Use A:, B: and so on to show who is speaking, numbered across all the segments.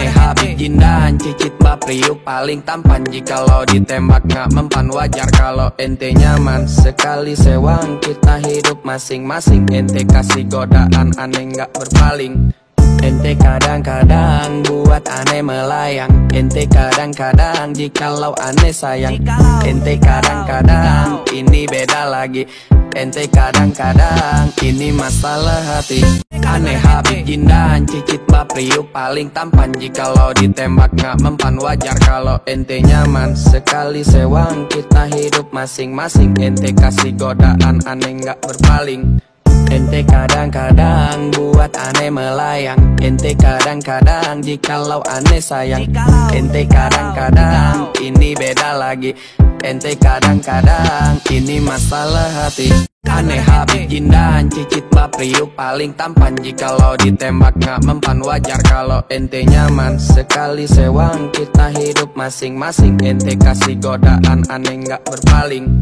A: Aneh habis gindahan cicit bapriuk paling tampan. Jikalau ditembak gak mempan wajar kalau ente nyaman. Sekali sewang kita hidup masing-masing. Ente kasih godaan aneh gak berpaling. Ente kadang-kadang buat aneh melayang. Ente kadang-kadang jikalau aneh sayang. Ente kadang-kadang ini beda lagi. Ente kadang-kadang ini masalah hati. Aneh habis gindahan cicit bapriuk paling tampan. Jikalau ditembak gak mempan wajar kalau ente nyaman. Sekali sewang kita hidup masing-masing. Ente kasih godaan aneh gak berpaling. Ente kadang-kadang buat aneh melayang. Ente kadang-kadang jikalau aneh sayang. Ente kadang-kadang ini beda lagi. Ente kadang-kadang ini masalah hati. Aneh habis gindahan cicit bapriuk paling tampan. Jikalau ditembak gak mempan wajar kalau ente nyaman. Sekali sewang kita hidup masing-masing. Ente kasih godaan aneh gak berpaling.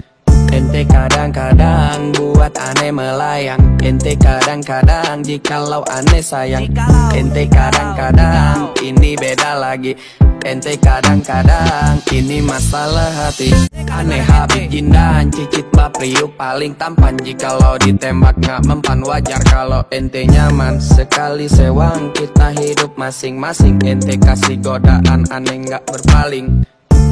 A: Ente kadang-kadang buat aneh melayang. Ente kadang-kadang jikalau aneh sayang. Ente kadang-kadang ini beda lagi. Ente kadang-kadang ini masalah hati. Aneh habis gindahan cicit bapriuk paling tampan. Jikalau ditembak gak mempan wajar kalau ente nyaman. Sekali sewang kita hidup masing-masing. Ente kasih godaan aneh gak berpaling.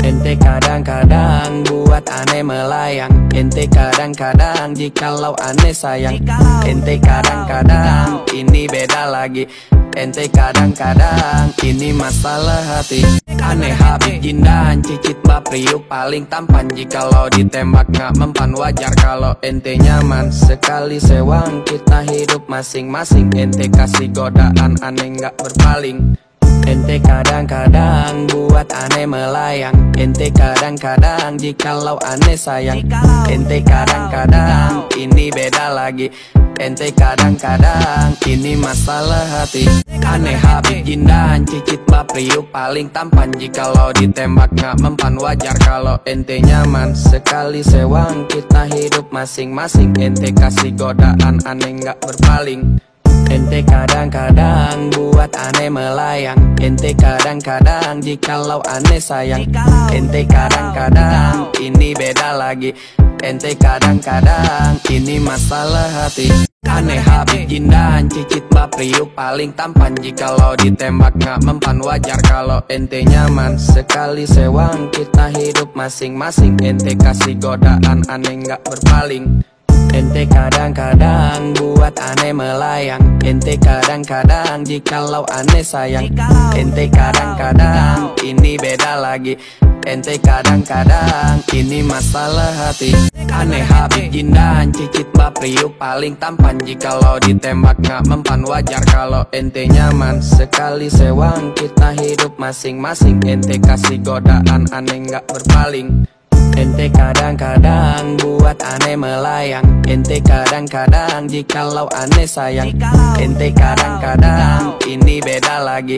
A: Ente kadang-kadang buat aneh melayang. Ente kadang-kadang jikalau aneh sayang. Ente kadang-kadang ini beda lagi. Ente kadang-kadang ini masalah hati. Aneh habis gindahan cicit bapriuk paling tampan. Jikalau ditembak gak mempan wajar kalau ente nyaman. Sekali sewang kita hidup masing-masing. Ente kasih godaan aneh gak berpaling. Ente kadang-kadang buat aneh melayang. Ente kadang-kadang jikalau aneh sayang. Ente kadang-kadang ini beda lagi. Ente kadang-kadang ini masalah hati. Aneh habis gindahan cicit bapriuk paling tampan. Jikalau ditembak gak mempan wajar kalau ente nyaman. Sekali sewang kita hidup masing-masing. Ente kasih godaan aneh gak berpaling. Ente kadang-kadang buat aneh melayang. Ente kadang-kadang jikalau aneh sayang. Ente kadang-kadang ini beda lagi. Ente kadang-kadang ini masalah hati. Aneh habis gindahan cicit bapriuk paling tampan. Jikalau ditembak gak mempan wajar kalau ente nyaman. Sekali sewang kita hidup masing-masing. Ente kasih godaan aneh gak berpaling. Ente kadang-kadang buat aneh melayang. Ente kadang-kadang jikalau aneh sayang. Ente kadang-kadang ini beda lagi. Ente kadang-kadang ini masalah hati. Aneh habis gindahan cicit bapriuk paling tampan. Jikalau ditembak gak mempan wajar kalau ente nyaman. Sekali sewang kita hidup masing-masing. Ente kasih godaan aneh gak berpaling. Ente kadang-kadang buat aneh melayang. Ente kadang-kadang jikalau aneh sayang. Ente kadang-kadang ini beda lagi.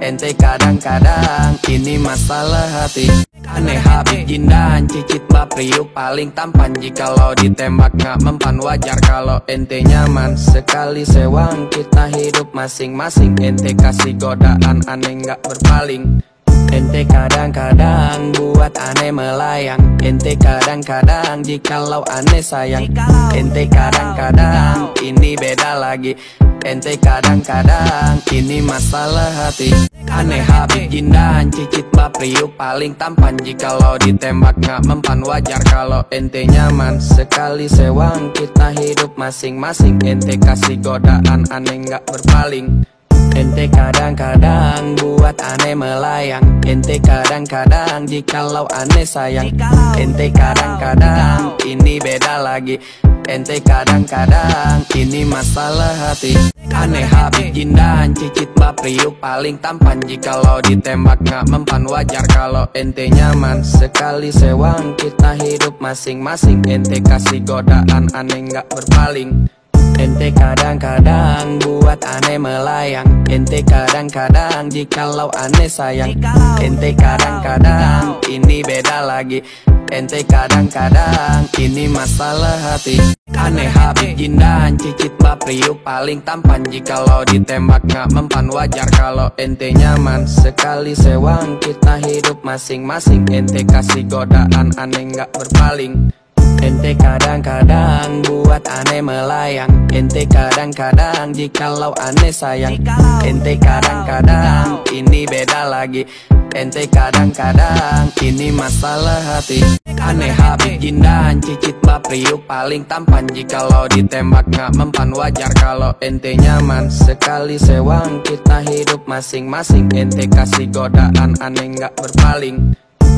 A: Ente kadang-kadang ini masalah hati. Aneh habis gindahan cicit bapriuk paling tampan. Jikalau ditembak gak mempan wajar kalau ente nyaman. Sekali sewang kita hidup masing-masing. Ente kasih godaan aneh gak berpaling. Ente kadang-kadang buat aneh melayang. Ente kadang-kadang jikalau aneh sayang. Ente kadang-kadang ini beda lagi. Ente kadang-kadang ini masalah hati. Aneh habis gindahan cicit bapriuk paling tampan. Jikalau ditembak gak mempan wajar kalau ente nyaman. Sekali sewang kita hidup masing-masing. Ente kasih godaan aneh gak berpaling. Ente kadang-kadang buat aneh melayang. Ente kadang-kadang jikalau aneh sayang. Ente kadang-kadang ini beda lagi. Ente kadang-kadang ini masalah hati. Aneh habis gindahan cicit bapriuk paling tampan. Jikalau ditembak gak mempan wajar kalau ente nyaman. Sekali sewang kita hidup masing-masing. Ente kasih godaan aneh gak berpaling. Ente kadang-kadang buat aneh melayang. Ente kadang-kadang jikalau aneh sayang. Ente kadang-kadang ini beda lagi. Ente kadang-kadang ini masalah hati. Aneh habis gindahan cicit bapriuk paling tampan. Jikalau ditembak gak mempan wajar kalau ente nyaman. Sekali sewang kita hidup masing-masing. Ente kasih godaan aneh gak berpaling. Ente kadang-kadang buat aneh melayang. Ente kadang-kadang jikalau aneh sayang. Ente kadang-kadang ini beda lagi. Ente kadang-kadang ini masalah hati. Aneh habis gindahan cicit bapriuk paling tampan. Jikalau ditembak gak mempan wajar kalau ente nyaman. Sekali sewang kita hidup masing-masing. Ente kasih godaan aneh gak berpaling.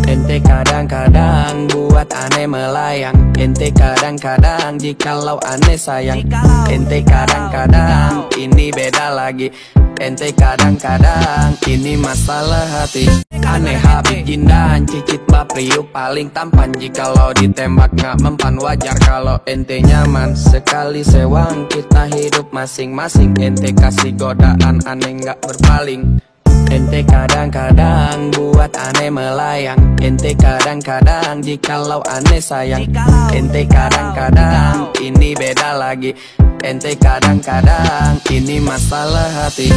A: Ente kadang-kadang buat aneh melayang. Ente kadang-kadang jikalau aneh sayang. Ente kadang-kadang ini beda lagi. Ente kadang-kadang ini masalah hati. Aneh habis gindahan cicit bapriuk paling tampan. Jikalau ditembak gak mempan wajar kalau ente nyaman. Sekali sewang kita hidup masing-masing. Ente kasih godaan aneh gak berpaling. Ente kadang-kadang buat aneh melayang. Ente kadang-kadang jikalau aneh sayang. Ente kadang-kadang ini beda lagi. Ente kadang-kadang ini masalah hati.